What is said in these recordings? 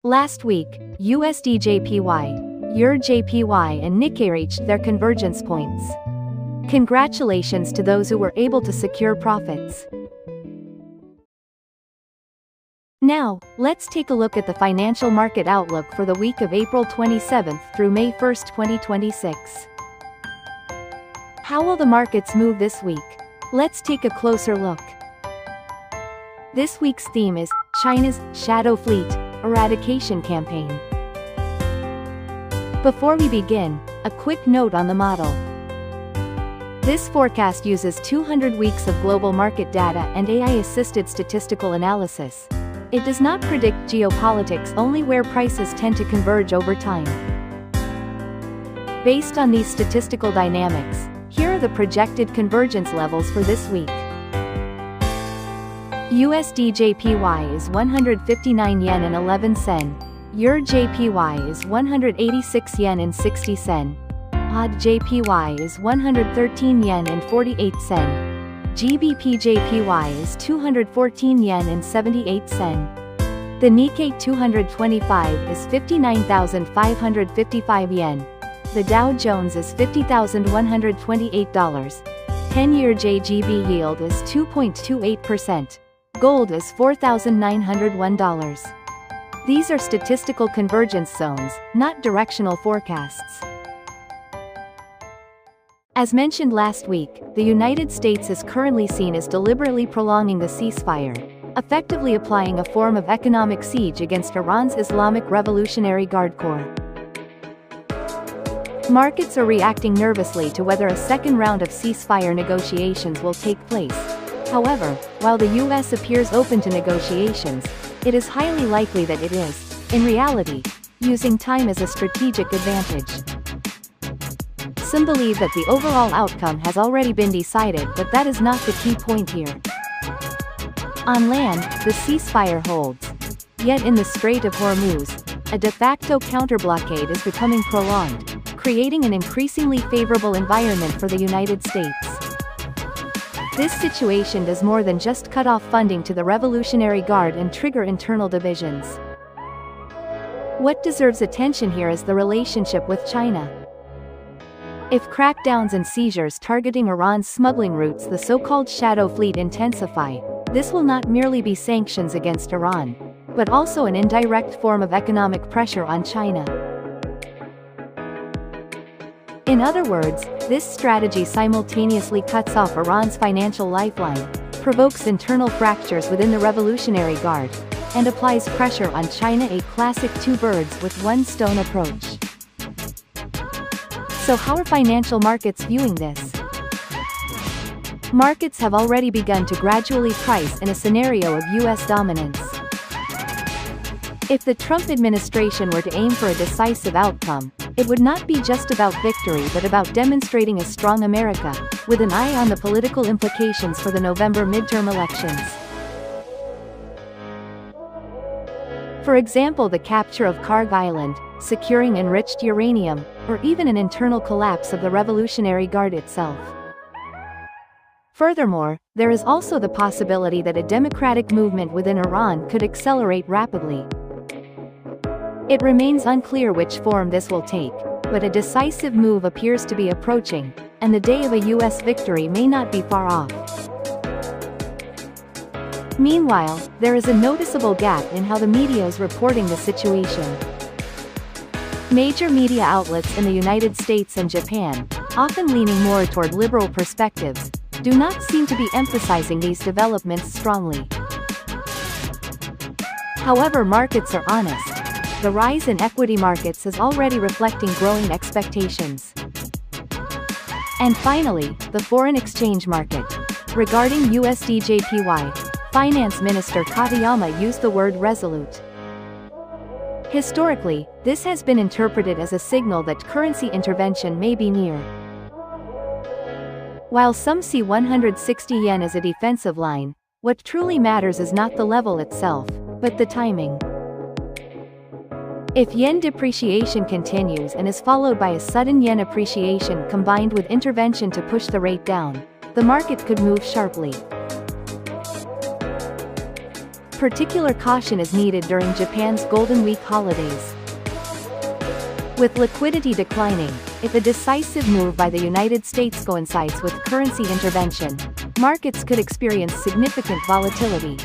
Last week, USD/JPY, EUR/JPY and Nikkei reached their convergence points. Congratulations to those who were able to secure profits. Now, let's take a look at the financial market outlook for the week of April 27 through May 1, 2026. How will the markets move this week? Let's take a closer look. This week's theme is China's Shadow Fleet Eradication campaign. Before we begin, a quick note on the model. This forecast uses 200 weeks of global market data and AI-assisted statistical analysis. It does not predict geopolitics, only where prices tend to converge over time. Based on these statistical dynamics, here are the projected convergence levels for this week. USD/JPY is 159 yen and 11 sen. EUR/JPY is 186 yen and 60 sen. AUD/JPY is 113 yen and 48 sen. GBP/JPY is 214 yen and 78 sen. The Nikkei 225 is 59,555 yen. The Dow Jones is $50,128. 10-year JGB yield is 2.28%. Gold is $4,901. These are statistical convergence zones, not directional forecasts. As mentioned last week, the United States is currently seen as deliberately prolonging the ceasefire, effectively applying a form of economic siege against Iran's Islamic Revolutionary Guard Corps. Markets are reacting nervously to whether a second round of ceasefire negotiations will take place. However, while the U.S. appears open to negotiations, it is highly likely that it is, in reality, using time as a strategic advantage. Some believe that the overall outcome has already been decided, but that is not the key point here. On land, the ceasefire holds. Yet in the Strait of Hormuz, a de facto counterblockade is becoming prolonged, creating an increasingly favorable environment for the United States. This situation does more than just cut off funding to the Revolutionary Guard and trigger internal divisions. What deserves attention here is the relationship with China. If crackdowns and seizures targeting Iran's smuggling routes, the so-called shadow fleet, intensify, this will not merely be sanctions against Iran, but also an indirect form of economic pressure on China. In other words, this strategy simultaneously cuts off Iran's financial lifeline, provokes internal fractures within the Revolutionary Guard, and applies pressure on China, a classic two birds with one stone approach. So how are financial markets viewing this? Markets have already begun to gradually price in a scenario of U.S. dominance. If the Trump administration were to aim for a decisive outcome, it would not be just about victory but about demonstrating a strong America, with an eye on the political implications for the November midterm elections. For example, the capture of Karg Island, securing enriched uranium, or even an internal collapse of the Revolutionary Guard itself. Furthermore, there is also the possibility that a democratic movement within Iran could accelerate rapidly. It remains unclear which form this will take, but a decisive move appears to be approaching, and the day of a U.S. victory may not be far off. Meanwhile, there is a noticeable gap in how the media is reporting the situation. Major media outlets in the United States and Japan, often leaning more toward liberal perspectives, do not seem to be emphasizing these developments strongly. However, markets are honest. The rise in equity markets is already reflecting growing expectations. And finally, the foreign exchange market. Regarding USD/JPY, Finance Minister Katayama used the word resolute. Historically, this has been interpreted as a signal that currency intervention may be near. While some see 160 yen as a defensive line, what truly matters is not the level itself, but the timing. If yen depreciation continues and is followed by a sudden yen appreciation combined with intervention to push the rate down, the market could move sharply. Particular caution is needed during Japan's Golden Week holidays. With liquidity declining, if a decisive move by the United States coincides with currency intervention, markets could experience significant volatility.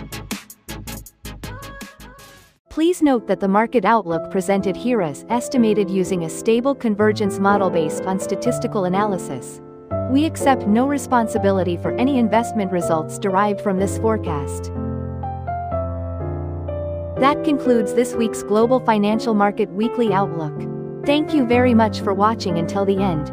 Please note that the market outlook presented here is estimated using a stable convergence model based on statistical analysis. We accept no responsibility for any investment results derived from this forecast. That concludes this week's Global Financial Market Weekly Outlook. Thank you very much for watching until the end.